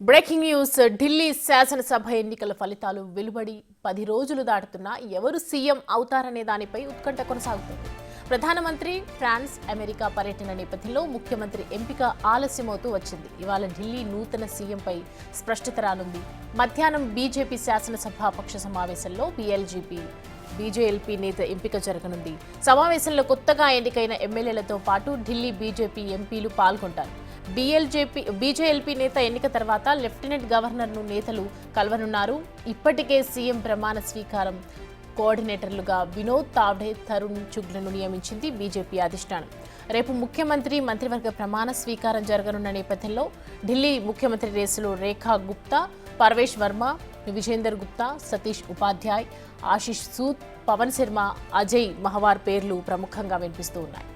Breaking news Delhi శాసనసభ ఎన్నికల ఫలితాలు వెలువడి 10 రోజులు దాటుతున్నా ఎవరు సీఎం అవుతారనే దానిపై ఉత్కంఠ కొనసాగుతుంది. ప్రధానమంత్రి ఫ్రాన్స్, అమెరికా పర్యటన నేపథ్యంలో ముఖ్యమంత్రి ఎంపిక ఆలస్యమవుతూ వచ్చింది. ఇవాళ ఢిల్లీ నూతన సీఎంపై స్పష్టత రానుంది. మధ్యాహ్నం బీజేపీ శాసనసభ పక్ష సమావేశంలో బీజేఎల్పీ నేత ఎంపిక జరగనుంది. సమావేశంలో కొత్తగా ఎన్నికైన ఎమ్మెల్యేలతో పాటు ఢిల్లీ బీజేపీ ఎంపీలు పాల్గొంటారు. బీజేఎల్పీ నేత ఎన్నిక తర్వాత లెఫ్టినెంట్ గవర్నర్ను నేతలు కలవనున్నారు. ఇప్పటికే సీఎం ప్రమాణ స్వీకారం కోఆర్డినేటర్లుగా వినోద్ తావ్డే, తరుణ్ చుగ్లను నియమించింది బీజేపీ అధిష్టానం. రేపు ముఖ్యమంత్రి మంత్రివర్గ ప్రమాణ స్వీకారం జరగనున్న నేపథ్యంలో ఢిల్లీ ముఖ్యమంత్రి రేసులో రేఖా గుప్తా, పర్వేష్ వర్మ, విజేందర్ గుప్తా, సతీష్ ఉపాధ్యాయ్, ఆశిష్ సూద్, పవన్ శర్మ, అజయ్ మహవార్ పేర్లు ప్రముఖంగా వినిపిస్తూ ఉన్నాయి.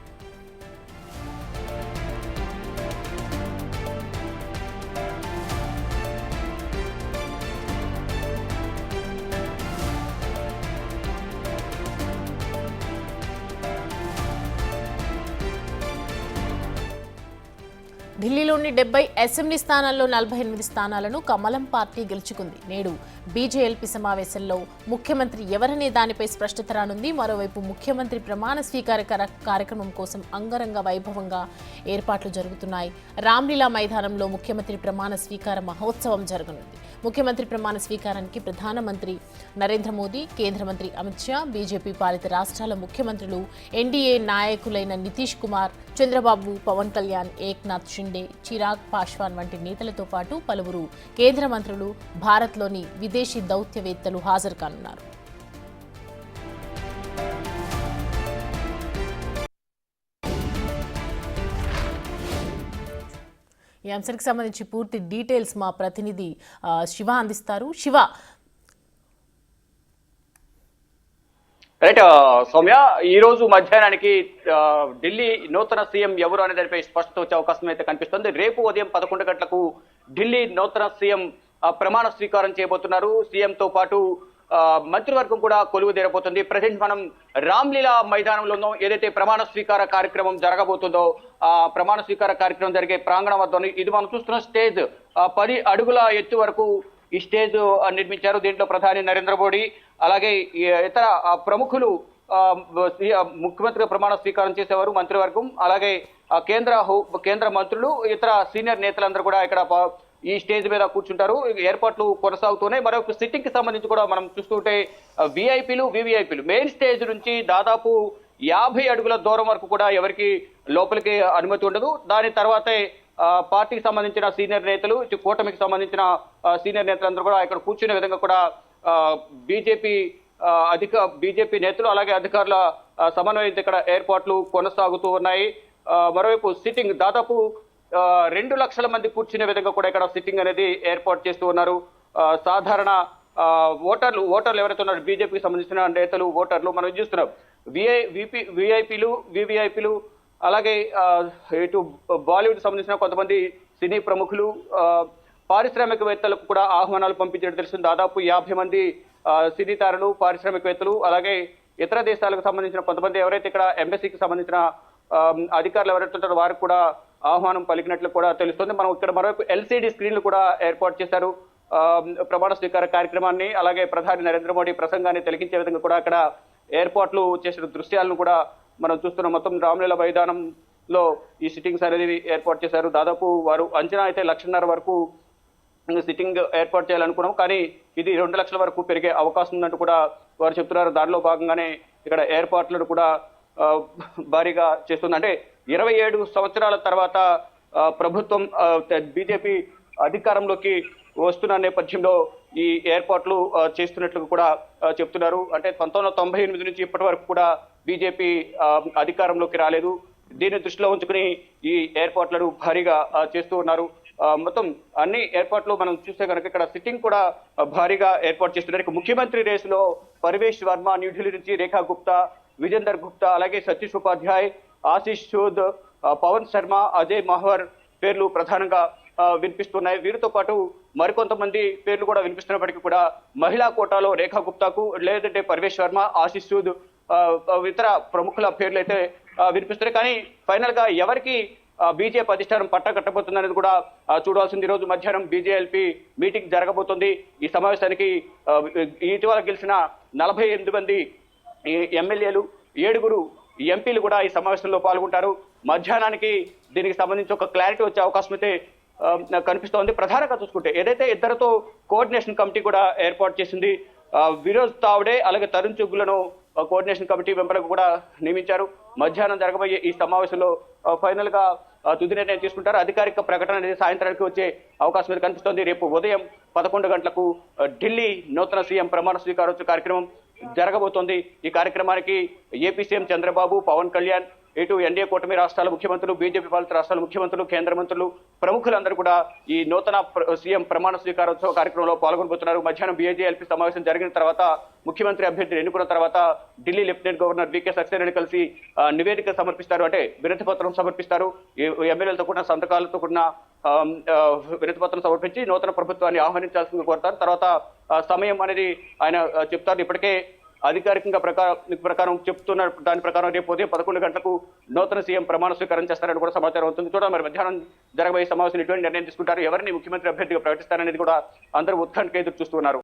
ఢిల్లీలోని 70 అసెంబ్లీ స్థానాల్లో 48 స్థానాలను కమలం పార్టీ గెలుచుకుంది. నేడు బీజేఎల్పీ సమావేశంలో ముఖ్యమంత్రి ఎవరనే దానిపై స్పష్టత రానుంది. మరోవైపు ముఖ్యమంత్రి ప్రమాణ స్వీకార కార్యక్రమం కోసం అంగరంగ వైభవంగా ఏర్పాట్లు జరుగుతున్నాయి. రామ్లీలా మైదానంలో ముఖ్యమంత్రి ప్రమాణ స్వీకార మహోత్సవం జరగనుంది. ముఖ్యమంత్రి ప్రమాణ స్వీకారానికి ప్రధానమంత్రి నరేంద్ర మోదీ, కేంద్ర మంత్రి అమిత్ షా, బీజేపీ పాలిత రాష్ట్రాల ముఖ్యమంత్రులు, ఎన్డీఏ నాయకులైన నితీష్ కుమార్, చంద్రబాబు, పవన్ కళ్యాణ్, ఏక్నాథ్ షిండే, చిరాగ్ పాశ్వాన్ వంటి నేతలతో పాటు పలువురు కేంద్ర మంత్రులు, భారత్లోని విదేశీ దౌత్యవేత్తలు హాజరు కానున్నారు. ఈ అంశానికి సంబంధించి పూర్తి డీటెయిల్స్ మా ప్రతినిధి శివ అందిస్తారు. శివ, రైట్ సౌమ్య, ఈ రోజు మధ్యాహ్నానికి ఢిల్లీ నూతన సీఎం ఎవరు అనే దానిపై స్పష్టత వచ్చే అవకాశం అయితే కనిపిస్తుంది. రేపు ఉదయం 11 గంటలకు ఢిల్లీ నూతన సీఎం ప్రమాణ స్వీకారం చేయబోతున్నారు. సీఎంతో పాటు మంత్రివర్గం కూడా కొలువు తీరబోతుంది. ప్రజెంట్ మనం రామ్లీలా మైదానంలో ఉన్నాం. ఏదైతే ప్రమాణ స్వీకార కార్యక్రమం జరగబోతుందో ఆ ప్రమాణ స్వీకార కార్యక్రమం జరిగే ప్రాంగణం వద్ద ఇది మనం చూస్తున్న స్టేజ్ 10 అడుగుల ఎత్తు వరకు ఈ స్టేజ్ నిర్మించారు. దీంట్లో ప్రధాని నరేంద్ర మోడీ, అలాగే ఇతర ప్రముఖులు ముఖ్యమంత్రిగా ప్రమాణ స్వీకారం చేసేవారు, మంత్రివర్గం, అలాగే కేంద్ర మంత్రులు, ఇతర సీనియర్ నేతలందరూ కూడా ఇక్కడ ఈ స్టేజ్ మీద కూర్చుంటారు. ఏర్పాట్లు కొనసాగుతున్నాయి. మరొక సిట్టింగ్ కి సంబంధించి కూడా మనం చూస్తుంటే విఐపీలు, వివిఐపీలు మెయిన్ స్టేజ్ నుంచి దాదాపు 50 అడుగుల దూరం వరకు కూడా ఎవరికి లోపలికి అనుమతి ఉండదు. దాని తర్వాతే పార్టీకి సంబంధించిన సీనియర్ నేతలు, కూటమికి సంబంధించిన సీనియర్ నేతలందరూ కూడా ఇక్కడ కూర్చునే విధంగా కూడా బీజేపీ నేతలు అలాగే అధికారుల సమన్వయంతో ఇక్కడ ఏర్పాట్లు కొనసాగుతూ ఉన్నాయి. మరోవైపు సిట్టింగ్ దాదాపు 2 లక్షల మంది కూర్చునే విధంగా కూడా ఇక్కడ సిట్టింగ్ అనేది ఏర్పాటు చేస్తూ ఉన్నారు. సాధారణ ఓటర్లు ఎవరైతే ఉన్నారో బీజేపీకి సంబంధించిన నేతలు, ఓటర్లు మనం చూస్తున్నాం. విఐపీలు, వివిఐపీలు, అలాగే ఇటు బాలీవుడ్ సంబంధించిన కొంతమంది సినీ ప్రముఖులు, పారిశ్రామికవేత్తలకు కూడా ఆహ్వానాలు పంపించడం తెలుస్తుంది. దాదాపు 50 మంది సినీ తారలు, పారిశ్రామికవేత్తలు, అలాగే ఇతర దేశాలకు సంబంధించిన కొంతమంది ఎవరైతే ఇక్కడ ఎంబసీకి సంబంధించిన అధికారులు ఎవరైతే ఉంటారో వారికి కూడా ఆహ్వానం పలికినట్లు కూడా తెలుస్తుంది. మనం ఇక్కడ మరోవైపు ఎల్సీడీ స్క్రీన్లు కూడా ఏర్పాటు చేశారు. ప్రమాణ స్వీకార కార్యక్రమాన్ని అలాగే ప్రధాని నరేంద్ర మోడీ ప్రసంగాన్ని తిలకించే విధంగా కూడా అక్కడ ఏర్పాట్లు చేసిన దృశ్యాలను కూడా మనం చూస్తున్నాం. మొత్తం రామ్లీలా మైదానంలో ఈ సిట్టింగ్స్ అనేది ఏర్పాటు చేశారు. దాదాపు వారు అంచనా అయితే 1,50,000 వరకు సిట్టింగ్ ఏర్పాటు చేయాలనుకున్నాం, కానీ ఇది 2 లక్షల వరకు పెరిగే అవకాశం ఉందంటూ కూడా వారు చెప్తున్నారు. దానిలో భాగంగానే ఇక్కడ ఏర్పాట్లను కూడా భారీగా చేస్తుంది. అంటే 27 సంవత్సరాల తర్వాత ప్రభుత్వం బీజేపీ అధికారంలోకి వస్తున్న నేపథ్యంలో ఈ ఏర్పాట్లు చేస్తున్నట్లు కూడా చెప్తున్నారు. అంటే 1998 నుంచి ఇప్పటి వరకు కూడా బీజేపీ అధికారంలోకి రాలేదు. దీన్ని దృష్టిలో ఉంచుకుని ఈ ఏర్పాట్లను భారీగా చేస్తూ ఉన్నారు. మొత్తం అన్ని ఏర్పాట్లు మనం చూస్తే కనుక ఇక్కడ సిట్టింగ్ కూడా భారీగా ఏర్పాటు చేస్తున్నారు. ముఖ్యమంత్రి రేసులో పర్వేష్ వర్మ న్యూఢిల్లీ నుంచి, రేఖా గుప్తా, విజేందర్ గుప్తా, అలాగే సతీష్ ఉపాధ్యాయ్, ఆశిష్ సూద్, పవన్ శర్మ, అజయ్ మహవర్ పేర్లు ప్రధానంగా వినిపిస్తున్నాయి. వీరితో పాటు మరికొంతమంది పేర్లు కూడా వినిపిస్తున్నప్పటికీ కూడా మహిళా కోటాలో రేఖా గుప్తాకు, లేదంటే పర్వేష్ వర్మ, ఆశిష్ సూద్, ఇతర ప్రముఖుల పేర్లు అయితే వినిపిస్తున్నాయి. కానీ ఫైనల్ గా ఎవరికి బీజేపీ అధిష్టానం పట్టకట్టబోతుందనేది కూడా చూడాల్సింది. ఈ రోజు మధ్యాహ్నం బీజేఎల్పీ మీటింగ్ జరగబోతుంది. ఈ సమావేశానికి ఇటీవల గెలిచిన 48 మంది ఎమ్మెల్యేలు, 7 ఎంపీలు కూడా ఈ సమావేశంలో పాల్గొంటారు. మధ్యాహ్నానికి దీనికి సంబంధించి ఒక క్లారిటీ వచ్చే అవకాశం అయితే కనిపిస్తోంది. ప్రధానంగా చూసుకుంటే ఏదైతే ఇద్దరితో కోఆర్డినేషన్ కమిటీ కూడా ఏర్పాటు చేసింది, వినోద్ తావ్డే అలాగే తరుణ్ చుగ్గులను కోఆర్డినేషన్ కమిటీ మెంబర్లకు కూడా నియమించారు. మధ్యాహ్నం జరగబోయే ఈ సమావేశంలో ఫైనల్ గా తుది నిర్ణయం తీసుకుంటారు. అధికారిక ప్రకటన అనేది సాయంత్రానికి వచ్చే అవకాశం మీద కనిపిస్తోంది. రేపు ఉదయం 11 గంటలకు ఢిల్లీ నూతన సీఎం ప్రమాణ స్వీకారోత్సవ కార్యక్రమం జరగబోతోంది. ఈ కార్యక్రమానికి ఏపీ సీఎం చంద్రబాబు, పవన్ కళ్యాణ్, ఇటు ఎన్డీఏ కూటమి రాష్ట్రాల ముఖ్యమంత్రులు, బీజేపీ పాలిత రాష్ట్రాల ముఖ్యమంత్రులు, కేంద్ర మంత్రులు, ప్రముఖులందరూ కూడా ఈ నూతన సీఎం ప్రమాణ స్వీకారోత్సవ కార్యక్రమంలో పాల్గొనబోతున్నారు. మధ్యాహ్నం బీజేఎల్పీ సమావేశం జరిగిన తర్వాత ముఖ్యమంత్రి అభ్యర్థిని ఎన్నుకున్న తర్వాత ఢిల్లీ లెఫ్టినెంట్ గవర్నర్ వికే సక్సేనాని కలిసి నివేదిక సమర్పిస్తారు, అంటే వినతి పత్రం సమర్పిస్తారు. ఎమ్మెల్యేలతో కూడిన సంతకాలతో కూడిన వినతి పత్రం సమర్పించి నూతన ప్రభుత్వాన్ని ఆహ్వానించాల్సింది కోరుతారు. తర్వాత సమయం అనేది ఆయన చెప్తారు. ఇప్పటికే అధికారికంగా ప్రకారం చెప్తున్న దాని ప్రకారం రేపు ఉదయం 11 గంటలకు నూతన సీఎం ప్రమాణ స్వీకారం చేస్తారని కూడా సమాచారం అవుతుంది. చూడాలి మరి మధ్యాహ్నం జరగబోయే సమావేశం ఎటువంటి నిర్ణయం తీసుకుంటారు, ఎవరిని ముఖ్యమంత్రి అభ్యర్థిగా ప్రకటిస్తారనేది కూడా అందరూ ఉత్కంఠగా ఎదురు చూస్తున్నారు.